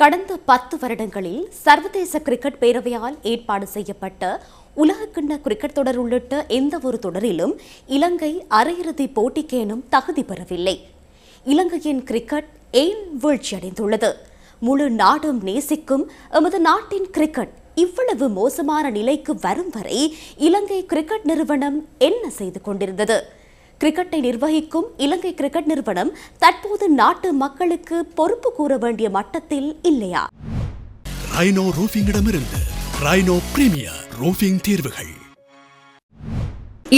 கடந்த 10 வருடங்களில் சர்வதேச கிரிக்கெட் பேரவையால் ஏற்பாடு செய்யப்பட்ட உலகக்கிண்ண கிரிக்கெட் தொடர் உள்ளிட்ட எந்தவொரு தொடரிலும் இலங்கை அரையிறுதிப் போட்டிக்கேனும் தகுதி பெறவில்லை. இலங்கையின் கிரிக்கெட் ஏன் வீழ்ச்சியடைந்துள்ளது? முழு நாடும் நேசிக்கும் எமது நாட்டின் கிரிக்கெட் இவ்வளவு மோசமான நிலைக்கு வரும் வரை இலங்கை கிரிக்கெட் நிறுவனம் என்ன செய்து கொண்டிருந்தது? கிரிக்கெட்டை நிர்வகிக்கும் இலங்கை கிரிக்கெட் நிறுவனம் தற்போது நாட்டு மக்களுக்கு பொறுப்பு கூற வேண்டிய மட்டத்தில் இல்லையா? ரைனோ ரூஃபிங்கிடமிருந்து ரைனோ பிரீமியர் ரூஃபிங் தீர்வுகள்.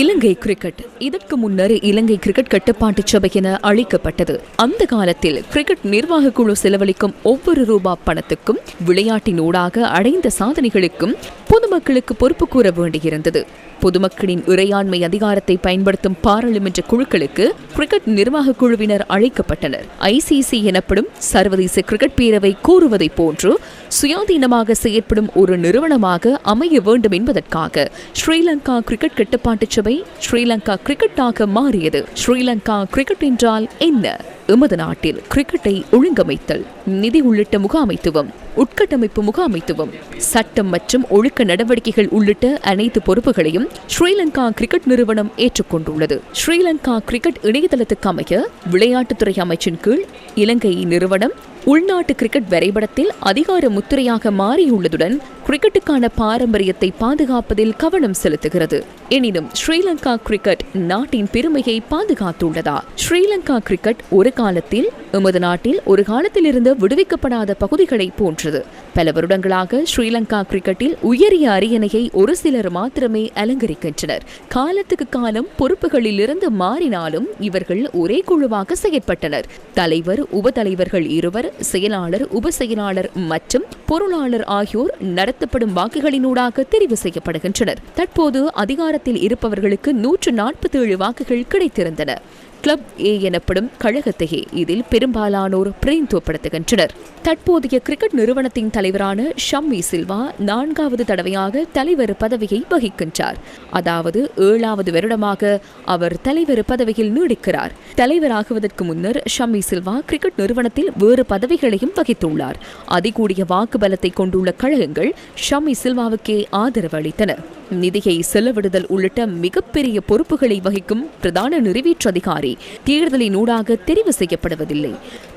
இலங்கை கிரிக்கெட் இதற்கு முன்னர் இலங்கை கிரிக்கெட் கட்டுப்பாட்டு சபை என அழைக்கப்பட்டது. அந்த காலத்தில் கிரிக்கெட் நிர்வாக குழு செலவழிக்கும் ஒவ்வொரு ரூபா பணத்துக்கும் விளையாட்டினூடாக அடைந்த சாதனைகளுக்கும் பொதுமக்களுக்கு பொறுப்பு கூற வேண்டியிருந்தது. பொதுமக்களின் இறையாண்மை அதிகாரத்தை பயன்படுத்தும் பாராளுமன்ற குழுக்களுக்கு கிரிக்கெட் நிர்வாக குழுவினர் அழைக்கப்பட்டனர். ICC எனப்படும் சர்வதேச கிரிக்கெட் பேரவை கூறுவதை போன்று சுயாதீனமாக செயற்படும் ஒரு நிறுவனமாக அமைய வேண்டும் என்பதற்காக ஸ்ரீலங்கா கிரிக்கெட் கட்டுப்பாட்டு சபை ஸ்ரீலங்கா கிரிக்கெட்டாக மாறியது. ஸ்ரீலங்கா கிரிக்கெட் என்றால் என்ன? எமது நாட்டில் கிரிக்கெட்டை ஒழுங்கமைத்தல், நிதி உள்ளிட்ட முகாமைத்துவம், உட்கட்டமைப்பு முகாமைத்துவம், சட்டம் மற்றும் ஒழுக்க நடவடிக்கைகள் உள்ளிட்ட அனைத்து பொறுப்புகளையும் ஸ்ரீலங்கா கிரிக்கெட் நிறுவனம் ஏற்றுக்கொண்டுள்ளது. ஸ்ரீலங்கா கிரிக்கெட் இணையதளத்துக்கு அமைய விளையாட்டுத்துறை அமைச்சின் கீழ் இலங்கை நிறுவனம் உள்நாட்டு கிரிக்கெட் வரைபடத்தில் அதிகார முத்திரையாக மாறியுள்ளதுடன் கிரிக்கெட்டுக்கான பாரம்பரியத்தை பாதுகாப்பதில் கவனம் செலுத்துகிறது. எனினும் ஸ்ரீலங்கா கிரிக்கெட் நாட்டின் பெருமையை பாதுகாத்துள்ளதா? ஸ்ரீலங்கா கிரிக்கெட் ஒரு காலத்தில் எமது நாட்டில் ஒரு காலத்தில் இருந்து விடுவிக்கப்படாத பகுதிகளை போன்றது. பல வருடங்களாக ஸ்ரீலங்கா கிரிக்கெட்டில் உயரிய அரியணையை ஒரு சிலர் மாத்திரமே அலங்கரிக்கின்றனர். காலத்துக்கு காலம் பொறுப்புகளில் இருந்து மாறினாலும் இவர்கள் ஒரே குழுவாக செயற்பட்டனர். தலைவர், உபதலைவர்கள் இருவர், செயலாளர், உப செயலாளர் மற்றும் பொருளாளர் ஆகியோர் நடத்தப்படும் வாக்குகளினூடாக தெரிவு செய்யப்படுகின்றனர். தற்போது அதிகாரத்தில் இருப்பவர்களுக்கு 147 வாக்குகள் கிடைத்திருந்தன. கிளப் ஏ எனப்படும் கழகத்தையே இதில் பெரும்பாலானோர் பிரதிநிதித்துவப்படுத்துகின்றனர். தற்போதைய கிரிக்கெட் நிறுவனத்தின் தலைவரான ஷம்மி சில்வா 4வது தடவையாக தலைவர் பதவியை வகிக்கின்றார். அதாவது 7வது வருடமாக அவர் தலைவர் பதவியில் நீடிக்கிறார். தலைவராகுவதற்கு முன்னர் ஷம்மி சில்வா கிரிக்கெட் நிறுவனத்தில் வேறு பதவிகளையும் வகித்துள்ளார். அதிகூடிய வாக்கு பலத்தை கொண்டுள்ள கழகங்கள் ஷம்மி சில்வாவுக்கே ஆதரவு அளித்தன. நிதியை செலவிடுதல் உள்ளிட்ட மிகப்பெரிய பொறுப்புகளை வகிக்கும் பிரதான நிறைவேற்று அதிகாரி தேர்தலின் ஊடாக தெரிவு செய்யப்படுவதில்லை.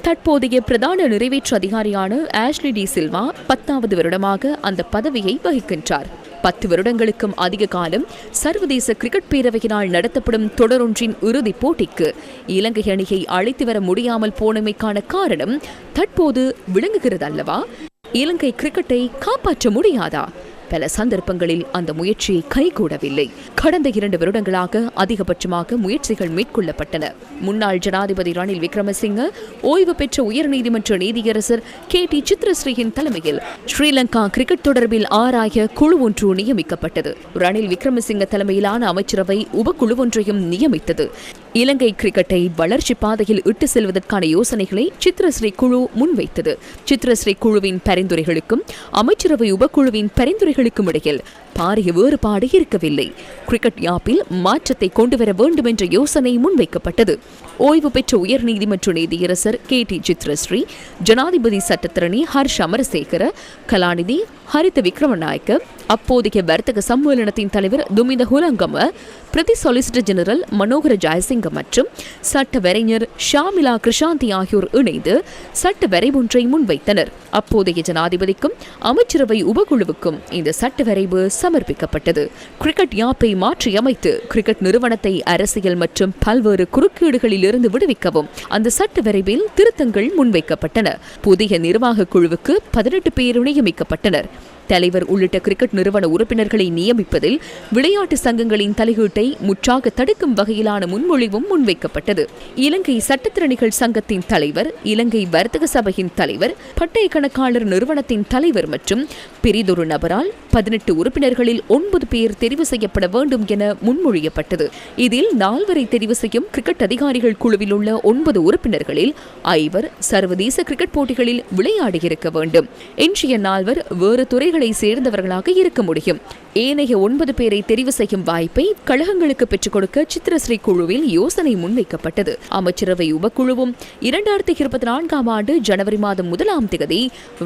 தற்போதைய பிரதான நிறைவேற்று அதிகாரியான ஆஷ்லி டி சில்வா 10வது வருடமாக அந்த பதவியை வகிக்கின்றார். 10 வருடங்களுக்கும் அதிக காலம் சர்வதேச கிரிக்கெட் பேரவையினால் நடத்தப்படும் தொடரொன்றின் இறுதிப் போட்டிக்கு இலங்கை அணியை அழைத்து வர முடியாமல் போனமைக்கான காரணம் தற்போது விளங்குகிறது அல்லவா? இலங்கை கிரிக்கெட்டை காப்பாற்ற முடியாதா? பல சந்தர்ப்பங்களில் அந்த முயற்சி கைகூடவில்லை. கடந்த 2 வருடங்களாக அதிகபட்சமாக முயற்சிகள் மேற்கொள்ளப்பட்டன. முன்னாள் ஜனாதிபதி ரணில் விக்ரமசிங்க, ஓய்வு பெற்ற உயர்நீதிமன்ற நீதியரசர் KT சித்ரஸ்ரீயின் தலைமையில் ஸ்ரீலங்கா கிரிக்கெட் தொடர்பில் ஆராய குழு ஒன்று நியமிக்கப்பட்டது. ரணில் விக்ரமசிங்க தலைமையிலான அமைச்சரவை உபக்குழு ஒன்றையும் நியமித்தது. இலங்கை கிரிக்கெட்டை வளர்ச்சி பாதையில் இட்டு செல்வதற்கான யோசனைகளை சித்ரஸ்ரீ குழு முன்வைத்தது. சித்ரஸ்ரீ குழுவின் பரிந்துரைகளுக்கும் அமைச்சரவை உபக்குழுவின் பரிந்துரைகளுக்கும் இடையில் பாரிய வேறுபாடு இருக்கவில்லை. கிரிக்கெட் யாப்பில் மாற்றத்தை கொண்டுவர வேண்டும் என்ற யோசனை முன்வைக்கப்பட்டது. ஓய்வு பெற்ற உயர்நீதிமன்ற நீதியரசர் KT சித்ரஸ்ரீ, ஜனாதிபதி சட்டத்தரணி ஹர்ஷ அமரசேகர, கலாநிதி ஹரித விக்ரமநாயக்க, அப்போதைய வர்த்தக சம்மேளனத்தின் தலைவர் துமிந்த ஹுலங்கம, பிரதி சொலிசிட்டர் ஜெனரல் மனோகர ஜெயசிங்க மற்றும் சட்ட வரைஞர் ஷாமிலா கிருஷாந்தி ஆகியோர் இணைந்து சட்ட வரைவொன்றை முன்வைத்தனர். அப்போதைய ஜனாதிபதிக்கும் அமைச்சரவை உபகுழுவுக்கும் இந்த சட்ட வரைவு சமர்ப்பிக்கப்பட்டது. கிரிக்கெட் யாப்பை மாற்றியமைத்து கிரிக்கெட் நிறுவனத்தை அரசியல் மற்றும் பல்வேறு குறுக்கீடுகளில் இருந்து விடுவிக்கவும் அந்த சட்ட வரைவில் திருத்தங்கள் முன்வைக்கப்பட்டன. புதிய நிர்வாக குழுவுக்கு 18 பேர் நியமிக்கப்பட்டனர். தலைவர் உள்ளிட்ட கிரிக்கெட் நிறுவன உறுப்பினர்களை நியமிப்பதில் விளையாட்டு சங்கங்களின் தலையீட்டை முற்றாக தடுக்கும் வகையிலான முன்மொழிவும் முன்வைக்கப்பட்டது. இலங்கை சட்டத்திறனிகள் சங்கத்தின் தலைவர், இலங்கை வர்த்தக சபையின் தலைவர், பட்டய கணக்காளர் நிறுவனத்தின் தலைவர் மற்றும் பிரிதொரு நபரால் 18 உறுப்பினர்களில் 9 பேர் தெரிவு செய்யப்பட வேண்டும் என முன்மொழியப்பட்டது. இதில் 4 தெரிவு செய்யும் கிரிக்கெட் அதிகாரிகள் குழுவில் உள்ள 9 உறுப்பினர்களில் 5 சர்வதேச கிரிக்கெட் போட்டிகளில் விளையாடியிருக்க வேண்டும். இன்றைய 4 வேறு துறைகளில் கட்சிகளை சேர்ந்தவர்களாக இருக்க முடியும். ஏனைய 9 பேரை தெரிவு செய்யும் வாய்ப்பை கழகங்களுக்கு பெற்றுக் கொடுக்க சித்திரஸ்ரீ குழுவில் யோசனை முன்வைக்கப்பட்டது. அமைச்சரவை உபக்குழுவும் 2024ஆம் ஆண்டு ஜனவரி மாதம் 1ஆம் தேதி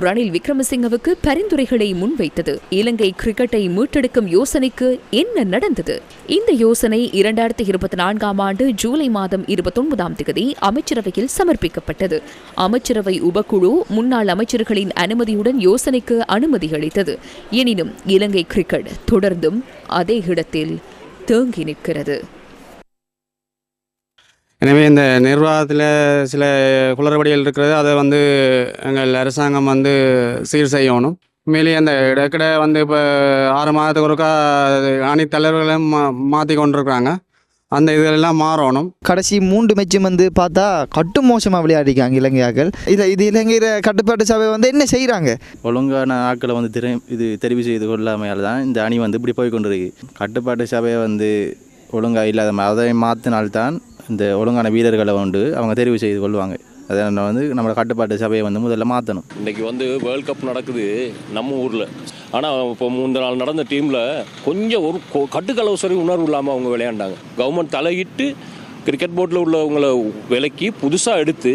ரணில் விக்ரமசிங்கவுக்கு பரிந்துரைகளை முன்வைத்தது. இலங்கை கிரிக்கெட்டை மீட்டெடுக்கும் யோசனைக்கு என்ன நடந்தது? இந்த யோசனை 2024ஆம் ஆண்டு ஜூலை மாதம் 29ஆம் தேதி அமைச்சரவையில் சமர்ப்பிக்கப்பட்டது. அமைச்சரவை உபக்குழு முன்னாள் அமைச்சர்களின் அனுமதியுடன் யோசனைக்கு அனுமதி அளித்தது. எனினும் இலங்கை கிரிக்கெட் தொடர்ந்தும் அதே இடத்தில் தேங்கி நிற்கிறது. எனவே இந்த நிர்வாகத்தில் சில குளறுபடிகள் இருக்கிறது. அதை எங்கள் அரசாங்கம் சீர் செய்யணும். உண்மையிலேயே அந்த இடக்கிட இப்போ 6 மாதத்துக்கு ஒருக்கா அனைத்து தலைவர்களும் மாற்றி கொண்டிருக்கிறாங்க. அந்த இதெல்லாம் மாறணும். கடைசி 3 மேட்சும் பார்த்தா கட்டு மோசமாக விளையாடிக்காங்க இலங்கையாக்கள். இது இலங்கையில் கட்டுப்பாட்டு சபை என்ன செய்கிறாங்க? ஒழுங்கான ஆக்களை தெரிவு செய்து கொள்ளாமையால் தான் இந்த அணி இப்படி போய் கொண்டிருக்கு. கட்டுப்பாட்டு சபையை ஒழுங்காக இல்லாத அதை மாற்றினால்தான் இந்த ஒழுங்கான வீரர்களை அவங்க தெரிவு செய்து கொள்வாங்க. அதை நம்மளோட கட்டுப்பாட்டு சபையை முதல்ல மாற்றணும். இன்றைக்கி வேர்ல்ட் கப் நடக்குது நம்ம ஊரில். ஆனால் இப்போ 3 நாள் நடந்த டீமில் கொஞ்சம் ஒரு கட்டுக்கலவசரி உணர்வு இல்லாமல் அவங்க விளையாண்டாங்க. கவர்மெண்ட் தலையிட்டு கிரிக்கெட் போர்டில் உள்ளவங்களை விலக்கி புதுசாக எடுத்து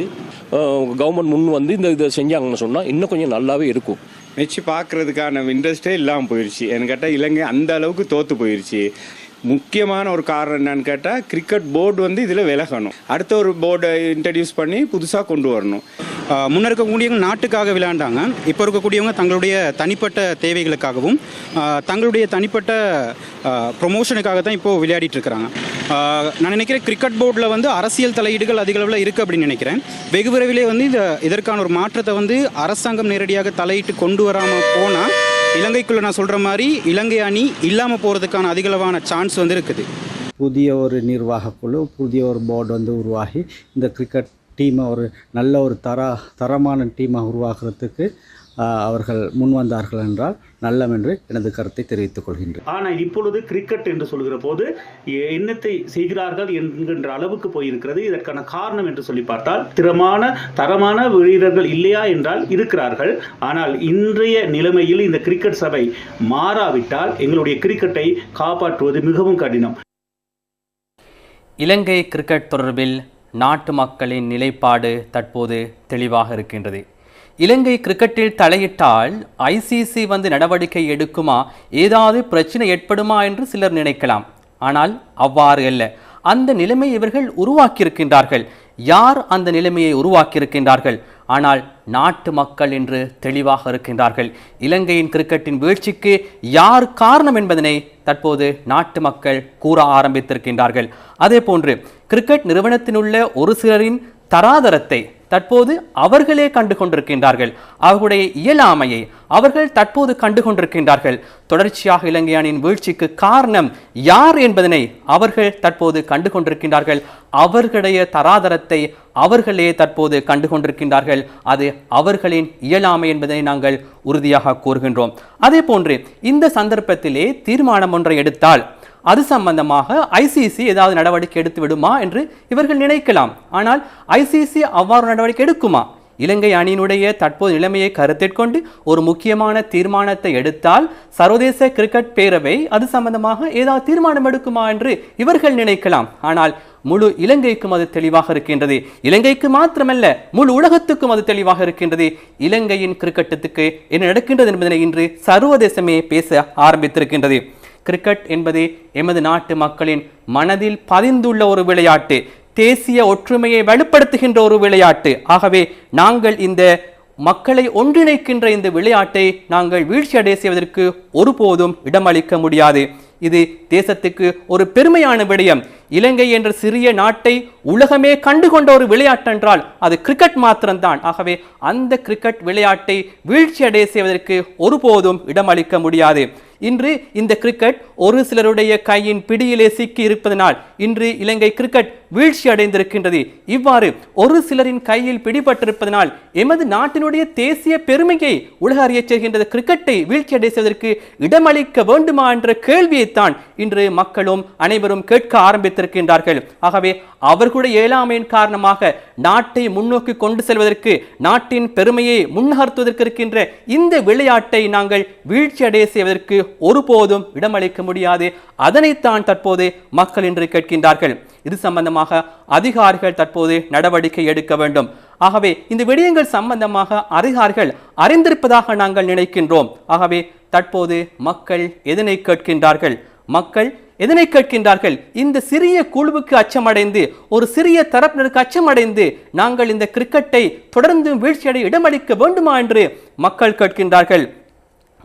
கவர்மெண்ட் முன் இதை செஞ்சாங்கன்னு சொன்னால் இன்னும் கொஞ்சம் நல்லாவே இருக்கும். மெச்சு பார்க்குறதுக்கான இன்ட்ரெஸ்டே இல்லாமல் போயிடுச்சு. எனக்கு கேட்டால் இலங்கை அந்த அளவுக்கு தோற்று போயிடுச்சு. முக்கியமான ஒரு காரணம் என்னன்னு கேட்டால் கிரிக்கெட் போர்டு இதில் விலகணும். அடுத்த ஒரு போர்டை இன்ட்ரடியூஸ் பண்ணி புதுசாக கொண்டு வரணும். முன்ன இருக்கக்கூடியவங்க நாட்டுக்காக விளையாண்டாங்க. இப்போ இருக்கக்கூடியவங்க தங்களுடைய தனிப்பட்ட தேவைகளுக்காகவும் தங்களுடைய தனிப்பட்ட ப்ரொமோஷனுக்காக தான் இப்போது விளையாடிட்டு இருக்கிறாங்க. நான் நினைக்கிறேன் கிரிக்கெட் போர்டில் அரசியல் தலையீடுகள் அதிக அளவில் இருக்குது அப்படின்னு நினைக்கிறேன். வெகு விரைவிலே இதற்கான ஒரு மாற்றத்தை அரசாங்கம் நேரடியாக தலையிட்டு கொண்டு வராமல் போனால் இலங்கைக்குள்ளே நான் சொல்கிற மாதிரி இலங்கை அணி இல்லாமல் போகிறதுக்கான அதிகளவான சான்ஸ் இருக்குது. புதிய ஒரு நிர்வாக குழு, புதிய ஒரு போர்டு உருவாகி இந்த கிரிக்கெட் டீமை ஒரு நல்ல ஒரு தரமான டீமாக உருவாக்குறதுக்கு அவர்கள் முன் வந்தார்கள் என்றால் நல்லம் என்று எனது கருத்தை தெரிவித்துக் கொள்கின்றேன். ஆனால் இப்பொழுது கிரிக்கெட் என்று சொல்கிற போது என்னத்தை செய்கிறார்கள் என்கின்ற அளவுக்கு போயிருக்கிறது. இதற்கான காரணம் என்று சொல்லி பார்த்தால் தரமான வீரர்கள் இல்லையா என்றால் இருக்கிறார்கள். ஆனால் இன்றைய நிலைமையில் இந்த கிரிக்கெட் சபை மாறாவிட்டால் எங்களுடைய கிரிக்கெட்டை காப்பாற்றுவது மிகவும் கடினம். இலங்கை கிரிக்கெட் தொடர்பில் நாட்டு மக்களின் நிலைப்பாடு தற்போது தெளிவாக இருக்கின்றது. இலங்கை கிரிக்கெட்டில் தலையிட்டால் ஐசிசி நடவடிக்கை எடுக்குமா, ஏதாவது பிரச்சனை ஏற்படுமா என்று சிலர் நினைக்கலாம். ஆனால் அவ்வாறு அல்ல. அந்த நிலைமையை இவர்கள் உருவாக்கியிருக்கின்றார்கள். யார் அந்த நிலைமையை உருவாக்கியிருக்கின்றார்கள்? ஆனால் நாட்டு மக்கள் என்று தெளிவாக இருக்கின்றார்கள். இலங்கையின் கிரிக்கெட்டின் வீழ்ச்சிக்கு யார் காரணம் என்பதனை தற்போது நாட்டு மக்கள் கூற ஆரம்பித்திருக்கின்றார்கள். அதே போன்று கிரிக்கெட் நிறுவனத்தினுள்ள ஒரு சிலரின் தராதரத்தை தற்போது அவர்களே கண்டு கொண்டிருக்கின்றார்கள். அவர்களுடைய இயலாமையை அவர்கள் தற்போது கண்டு கொண்டிருக்கின்றார்கள். தொடர்ச்சியாக இலங்கை அணியின் வீழ்ச்சிக்கு காரணம் யார் என்பதனை அவர்கள் தற்போது கண்டு கொண்டிருக்கின்றார்கள். அவர்களுடைய தராதரத்தை அவர்களே தற்போது கண்டு கொண்டிருக்கின்றார்கள். அது அவர்களின் இயலாமை என்பதனை நாங்கள் உறுதியாக கூறுகின்றோம். அதே போன்று இந்த சந்தர்ப்பத்திலே தீர்மானம் ஒன்றை எடுத்தால் அது சம்பந்தமாக ஐசிசி ஏதாவது நடவடிக்கை எடுத்து விடுமா என்று இவர்கள் நினைக்கலாம். ஆனால் ஐசிசி அவ்வாறு நடவடிக்கை எடுக்குமா? இலங்கை அணியினுடைய தற்போது நிலைமையை கருத்தில் கொண்டு ஒரு முக்கியமான தீர்மானத்தை எடுத்தால் சர்வதேச கிரிக்கெட் பேரவை அது சம்பந்தமாக ஏதாவது தீர்மானம் எடுக்குமா என்று இவர்கள் நினைக்கலாம். ஆனால் முழு இலங்கைக்கும் அது தெளிவாக இருக்கின்றது. இலங்கைக்கு மாத்திரமல்ல, முழு உலகத்துக்கும் அது தெளிவாக இருக்கின்றது. இலங்கையின் கிரிக்கெட்டுக்கு என்ன நடக்கின்றது என்பதனை இன்று சர்வதேசமே பேச ஆரம்பித்திருக்கின்றது. கிரிக்கெட் என்பது எமது நாட்டு மக்களின் மனதில் பதிந்துள்ள ஒரு விளையாட்டு, தேசிய ஒற்றுமையை வலுப்படுத்துகின்ற ஒரு விளையாட்டு. ஆகவே நாங்கள் இந்த மக்களை ஒன்றிணைக்கின்ற இந்த விளையாட்டை நாங்கள் வீழ்ச்சியடைய செய்வதற்கு ஒருபோதும் இடமளிக்க முடியாது. இது தேசத்துக்கு ஒரு பெருமையான விடயம். இலங்கை என்ற சிறிய நாட்டை உலகமே கண்டுகொண்ட ஒரு விளையாட்டு என்றால் அது கிரிக்கெட் மாத்திரம்தான். ஆகவே அந்த கிரிக்கெட் விளையாட்டை வீழ்ச்சியடைய செய்வதற்கு ஒருபோதும் இடமளிக்க முடியாது. இன்று இந்த கிரிக்கெட் ஒரு சிலருடைய கையின் பிடியிலே சிக்கி இருப்பதனால் இன்று இலங்கை கிரிக்கெட் வீழ்ச்சி அடைந்திருக்கின்றது. இவ்வாறு ஒரு சிலரின் கையில் பிடிபட்டிருப்பதனால் எமது நாட்டினுடைய தேசிய பெருமையை உலக அறியச் செய்கின்றது. கிரிக்கெட்டை வீழ்ச்சி அடை செய்வதற்கு இடமளிக்க வேண்டுமா என்ற கேள்வியைத்தான் இன்று மக்களும் அனைவரும் கேட்க ஆரம்பித்திருக்கின்றார்கள். ஆகவே அவர்களுடைய இயலாமையின் காரணமாக நாட்டை முன்னோக்கி கொண்டு செல்வதற்கு, நாட்டின் பெருமையை முன்னகர்த்துவதற்கு இருக்கின்ற இந்த விளையாட்டை நாங்கள் வீழ்ச்சி அடைய செய்வதற்கு ஒருபோதும் இடமளிக்க முடியாது. அதனைத்தான் தற்போது மக்கள் இன்று கேட்கின்றார்கள். இது சம்பந்தமாக அதிகாரிகள் தற்போது நடவடிக்கை எடுக்க வேண்டும். ஆகவே இந்த விடயங்கள் சம்பந்தமாக அதிகாரிகள் அறிந்திருப்பதாக நாங்கள் நினைக்கின்றோம். ஆகவே தற்போது மக்கள் எதனை கேட்கின்றார்கள்? மக்கள் எதனை கேட்கின்றார்கள்? இந்த சிறிய குழுவுக்கு அச்சமடைந்து, ஒரு சிறிய தரப்பினருக்கு அச்சமடைந்து நாங்கள் இந்த கிரிக்கெட்டை தொடர்ந்து வீழ்ச்சியடைய இடமளிக்க வேண்டுமா என்று மக்கள் கேட்கின்றார்கள்.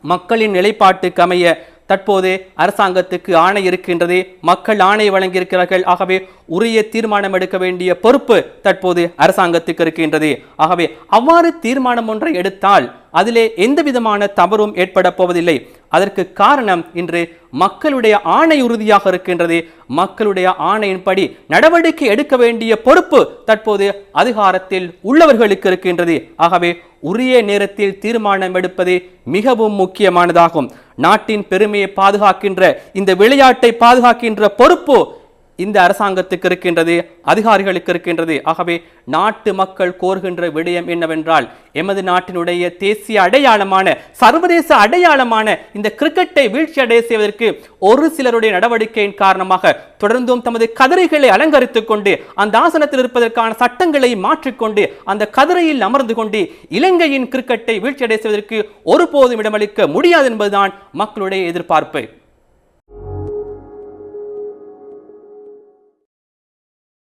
மக்களின் நிலைப்பாட்டுக்கு அமைய தற்போது அரசாங்கத்துக்கு ஆணை இருக்கின்றது. மக்கள் ஆணை வழங்கியிருக்கிறார்கள். ஆகவே உரிய தீர்மானம் எடுக்க வேண்டிய பொறுப்பு தற்போது அரசாங்கத்துக்கு இருக்கின்றது. ஆகவே அவ்வாறு தீர்மானம் ஒன்றை எடுத்தால் அதிலே எந்த விதமான தவறும் ஏற்பட போவதில்லை. அதற்கு காரணம் இன்று மக்களுடைய ஆணை உறுதியாக இருக்கின்றது. மக்களுடைய ஆணையின்படி நடவடிக்கை எடுக்க வேண்டிய பொறுப்பு தற்போது அதிகாரத்தில் உள்ளவர்களுக்கு இருக்கின்றது. ஆகவே உரிய நேரத்தில் தீர்மானம் எடுப்பது மிகவும் முக்கியமானதாகும். நாட்டின் பெருமையை பாதுகாக்கின்ற, இந்த விளையாட்டை பாதுகாக்கின்ற பொறுப்பு இந்த அரசாங்கத்துக்கு இருக்கின்றது, அதிகாரிகளுக்கு இருக்கின்றது. ஆகவே நாட்டு மக்கள் கோருகின்ற விடயம் என்னவென்றால், எமது நாட்டினுடைய தேசிய அடையாளமான, சர்வதேச அடையாளமான இந்த கிரிக்கெட்டை வீழ்ச்சி அடைய செய்வதற்கு ஒரு சிலருடைய நடவடிக்கையின் காரணமாக தொடர்ந்தும் தமது கதிரைகளை அலங்கரித்துக் கொண்டு, அந்த ஆசனத்தில் இருப்பதற்கான சட்டங்களை மாற்றிக்கொண்டு, அந்த கதிரையில் அமர்ந்து கொண்டு இலங்கையின் கிரிக்கெட்டை வீழ்ச்சி அடைய செய்வதற்கு ஒருபோதும் இடமளிக்க முடியாது என்பதுதான் மக்களுடைய எதிர்பார்ப்பு.